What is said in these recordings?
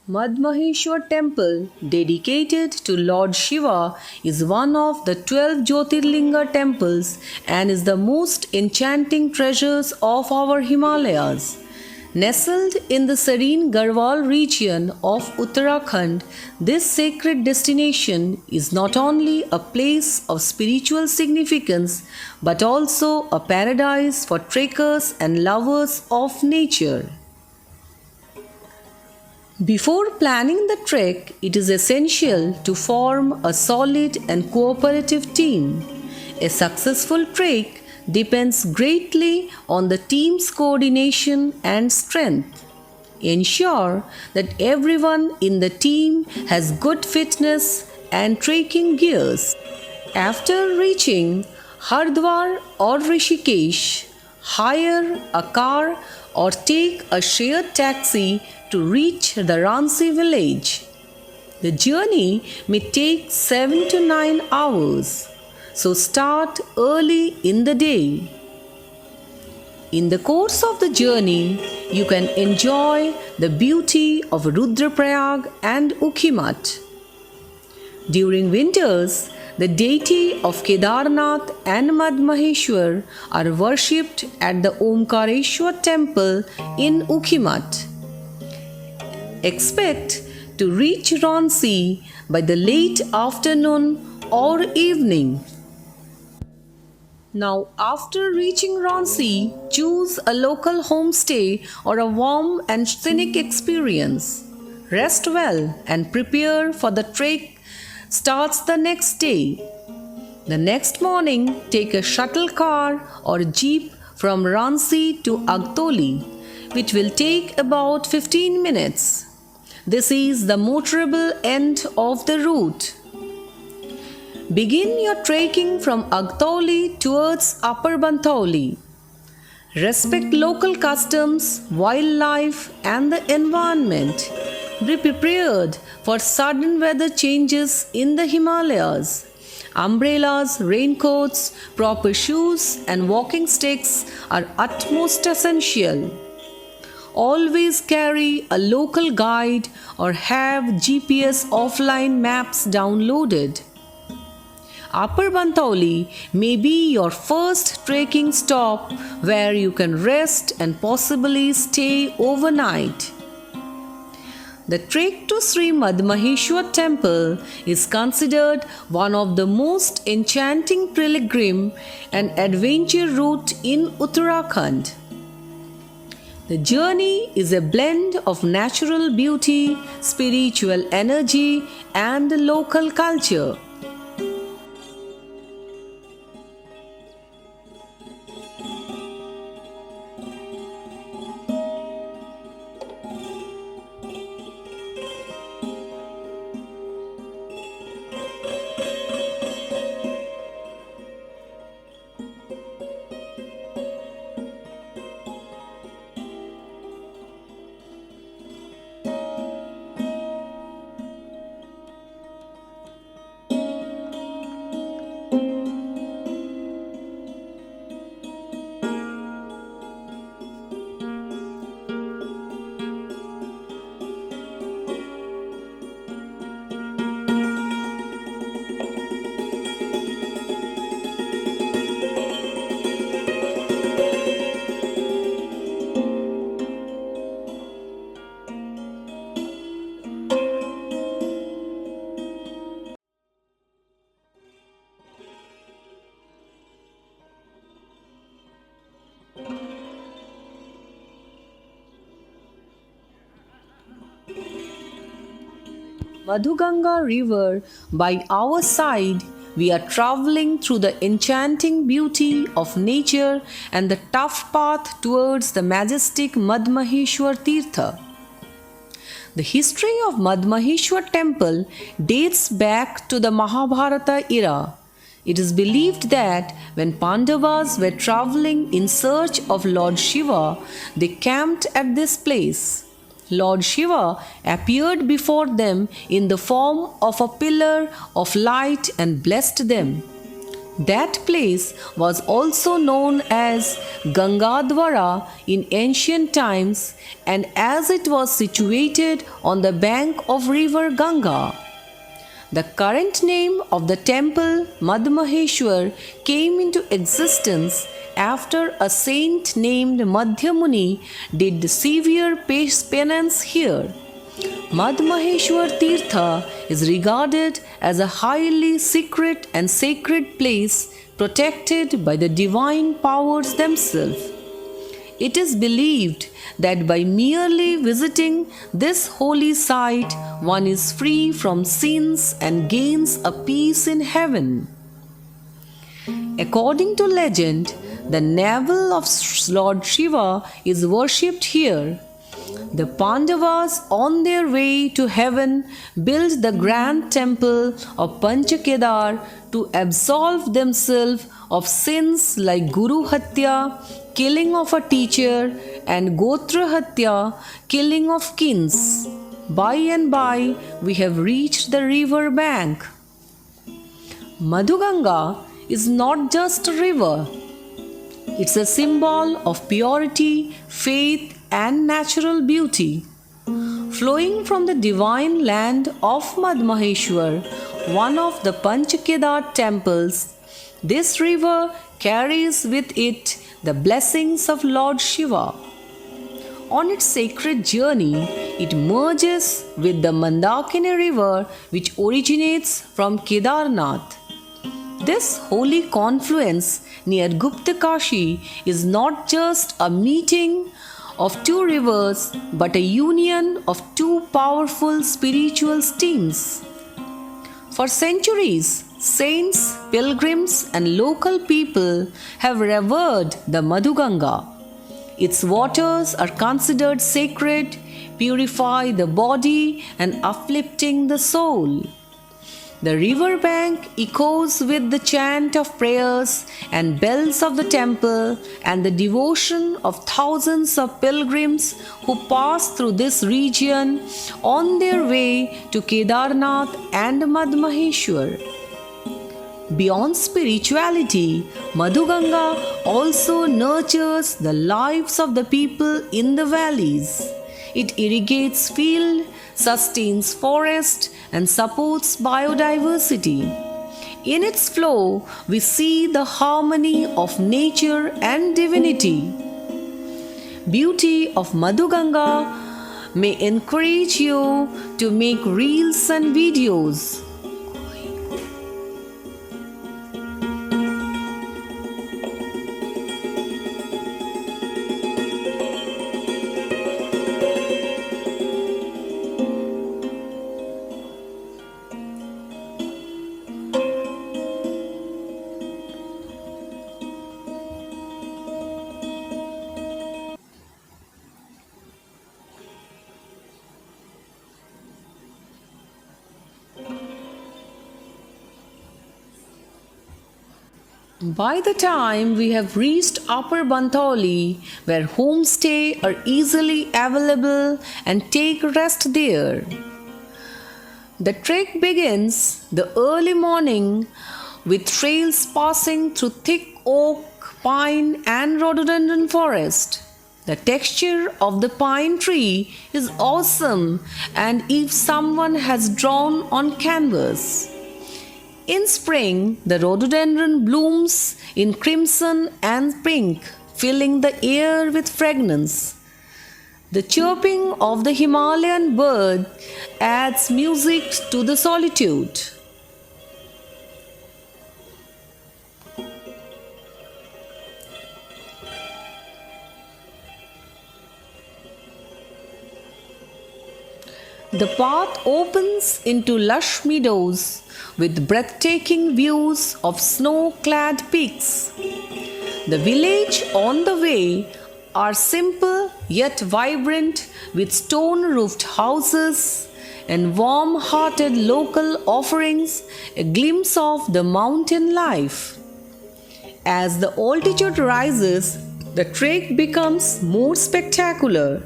Madmaheshwar temple, dedicated to Lord Shiva, is one of the 12 Jyotirlinga temples and is the most enchanting treasures of our Himalayas. Nestled in the serene Garhwal region of Uttarakhand, this sacred destination is not only a place of spiritual significance but also a paradise for trekkers and lovers of nature. Before planning the trek, it is essential to form a solid and cooperative team. A successful trek depends greatly on the team's coordination and strength. Ensure that everyone in the team has good fitness and trekking gears. After reaching Hardwar or Rishikesh, hire a car or take a shared taxi to reach the Ransi village. The journey may take 7 to 9 hours, so start early in the day. In the course of the journey, you can enjoy the beauty of Rudraprayag and Ukhimat. During winters, the deity of Kedarnath and Madmaheshwar are worshipped at the Omkareshwar temple in Ukhimat. Expect to reach Ransi by the late afternoon or evening. Now, after reaching Ransi, choose a local homestay or a warm and scenic experience. Rest well and prepare for the trek starts the next day. The next morning, take a shuttle car or jeep from Ransi to Agtoli, which will take about 15 minutes. This is the motorable end of the route. Begin your trekking from Agtoli towards Upper Bantauli. Respect local customs, wildlife, and the environment. Be prepared for sudden weather changes in the Himalayas. Umbrellas, raincoats, proper shoes, and walking sticks are utmost essential. Always carry a local guide or have GPS offline maps downloaded. Upper Bantauli may be your first trekking stop where you can rest and possibly stay overnight. The trek to Sri Madmaheshwar temple is considered one of the most enchanting pilgrim and adventure route in Uttarakhand. The journey is a blend of natural beauty, spiritual energy, and local culture. Madhuganga river by our side, we are traveling through the enchanting beauty of nature and the tough path towards the majestic Madmaheshwar Tirtha. The history of Madmaheshwar temple dates back to the Mahabharata era. It is believed that when Pandavas were traveling in search of Lord Shiva, they camped at this place. Lord Shiva appeared before them in the form of a pillar of light and blessed them. That place was also known as Gangadwara in ancient times, and as it was situated on the bank of river Ganga. The current name of the temple, Madmaheshwar, came into existence after a saint named Madhyamuni did severe penance here. Madmaheshwar Tirtha is regarded as a highly secret and sacred place protected by the divine powers themselves. It is believed that by merely visiting this holy site, one is free from sins and gains a peace in heaven. According to legend, the navel of Lord Shiva is worshipped here. The Pandavas, on their way to heaven, built the grand temple of Panchakedar to absolve themselves of sins like Guru Hatya, killing of a teacher, and Gotra Hatya, killing of kings. By and by, we have reached the river bank. Madhuganga is not just a river. It's a symbol of purity, faith, and natural beauty. Flowing from the divine land of Madmaheshwar, one of the Panchakedar temples, this river carries with it the blessings of Lord Shiva. On its sacred journey, it merges with the Mandakini river, which originates from Kedarnath. This holy confluence near Guptakashi is not just a meeting of two rivers but a union of two powerful spiritual streams. For centuries, saints, pilgrims, and local people have revered the Madhuganga. Its waters are considered sacred, purify the body, and uplifting the soul. The river bank echoes with the chant of prayers and bells of the temple and the devotion of thousands of pilgrims who pass through this region on their way to Kedarnath and Madmaheshwar. Beyond spirituality, Madhuganga also nurtures the lives of the people in the valleys. It irrigates fields, sustains forest, and supports biodiversity. In its flow, we see the harmony of nature and divinity. Beauty of Madhuganga may encourage you to make reels and videos. By the time we have reached Upper Bantoli, where homestays are easily available, and take rest there. The trek begins the early morning with trails passing through thick oak, pine, and rhododendron forest. The texture of the pine tree is awesome, and if someone has drawn on canvas. In spring, the rhododendron blooms in crimson and pink, filling the air with fragrance. The chirping of the Himalayan bird adds music to the solitude. The path opens into lush meadows with breathtaking views of snow-clad peaks. The village on the way are simple yet vibrant, with stone-roofed houses and warm-hearted local offerings, a glimpse of the mountain life. As the altitude rises, the trek becomes more spectacular.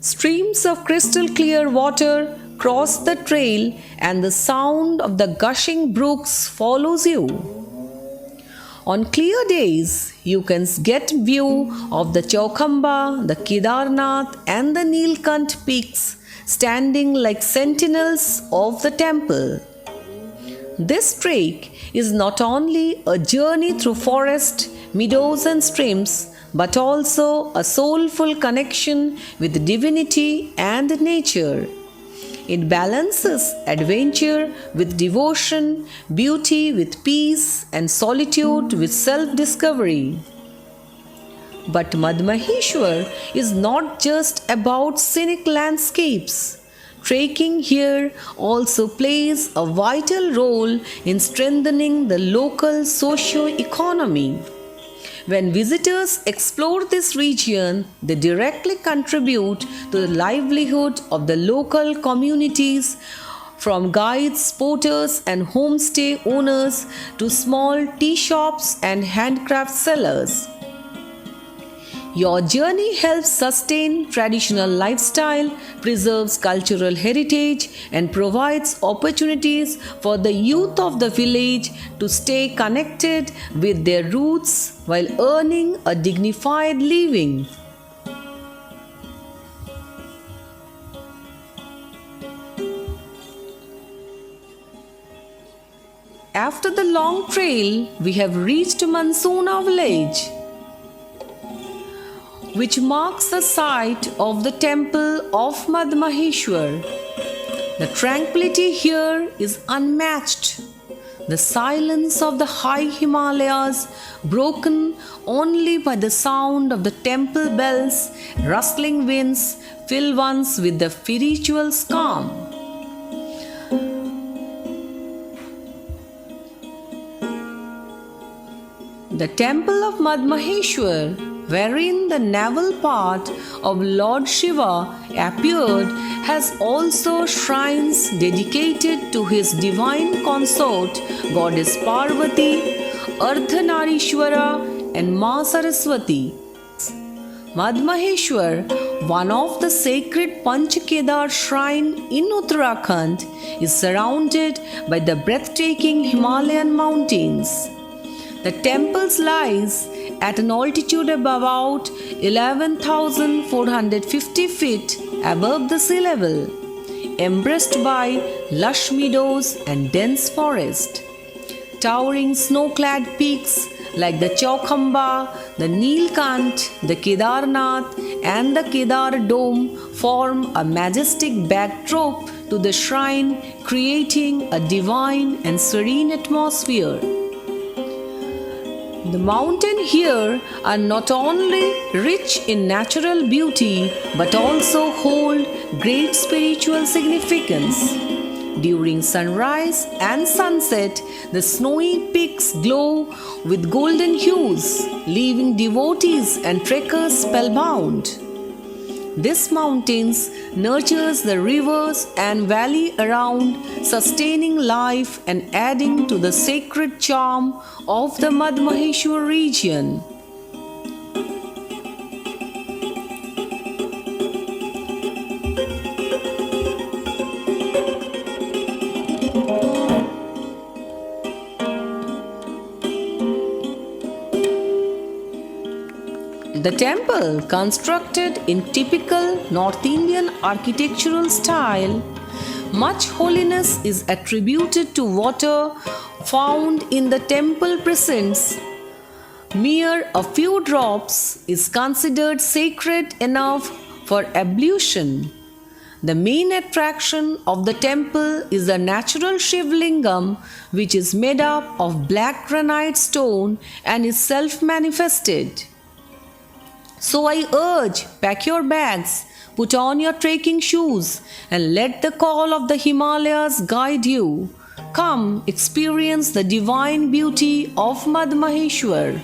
Streams of crystal clear water cross the trail, and the sound of the gushing brooks follows you. On clear days, you can get view of the Chaukhamba, the Kedarnath and the Nilkant peaks standing like sentinels of the temple. This trek is not only a journey through forest, meadows and streams, but also a soulful connection with divinity and nature. It balances adventure with devotion, beauty with peace, and solitude with self-discovery. But Madmaheshwar is not just about scenic landscapes. Trekking here also plays a vital role in strengthening the local socio-economy. When visitors explore this region, they directly contribute to the livelihood of the local communities, from guides, porters, and homestay owners to small tea shops and handcraft sellers. Your journey helps sustain traditional lifestyle, preserves cultural heritage, and provides opportunities for the youth of the village to stay connected with their roots while earning a dignified living. After the long trail, we have reached Mansuna village, which marks the site of the temple of Madmaheshwar. The tranquility here is unmatched. The silence of the high Himalayas, broken only by the sound of the temple bells, rustling winds, fill one with the spiritual calm. The temple of Madmaheshwar, wherein the naval part of Lord Shiva appeared, has also shrines dedicated to his divine consort, Goddess Parvati, Ardhanarishwara, and Ma Saraswati. Madmaheshwar, one of the sacred Panchakedar shrine in Uttarakhand, is surrounded by the breathtaking Himalayan mountains. The temple lies at an altitude of about 11,450 feet above the sea level, embraced by lush meadows and dense forest. Towering snow-clad peaks like the Chaukhamba, the Nilkant, the Kedarnath and the Kedar Dome form a majestic backdrop to the shrine, creating a divine and serene atmosphere. The mountains here are not only rich in natural beauty but also hold great spiritual significance. During sunrise and sunset, the snowy peaks glow with golden hues, leaving devotees and trekkers spellbound. This mountains nurtures the rivers and valley around, sustaining life and adding to the sacred charm of the Madmaheshwar region. The temple, constructed in typical North Indian architectural style, much holiness is attributed to water found in the temple precincts. Mere a few drops is considered sacred enough for ablution. The main attraction of the temple is the natural Shivlingam, which is made up of black granite stone and is self-manifested. So I urge, pack your bags, put on your trekking shoes, and let the call of the Himalayas guide you. Come, experience the divine beauty of Madmaheshwar.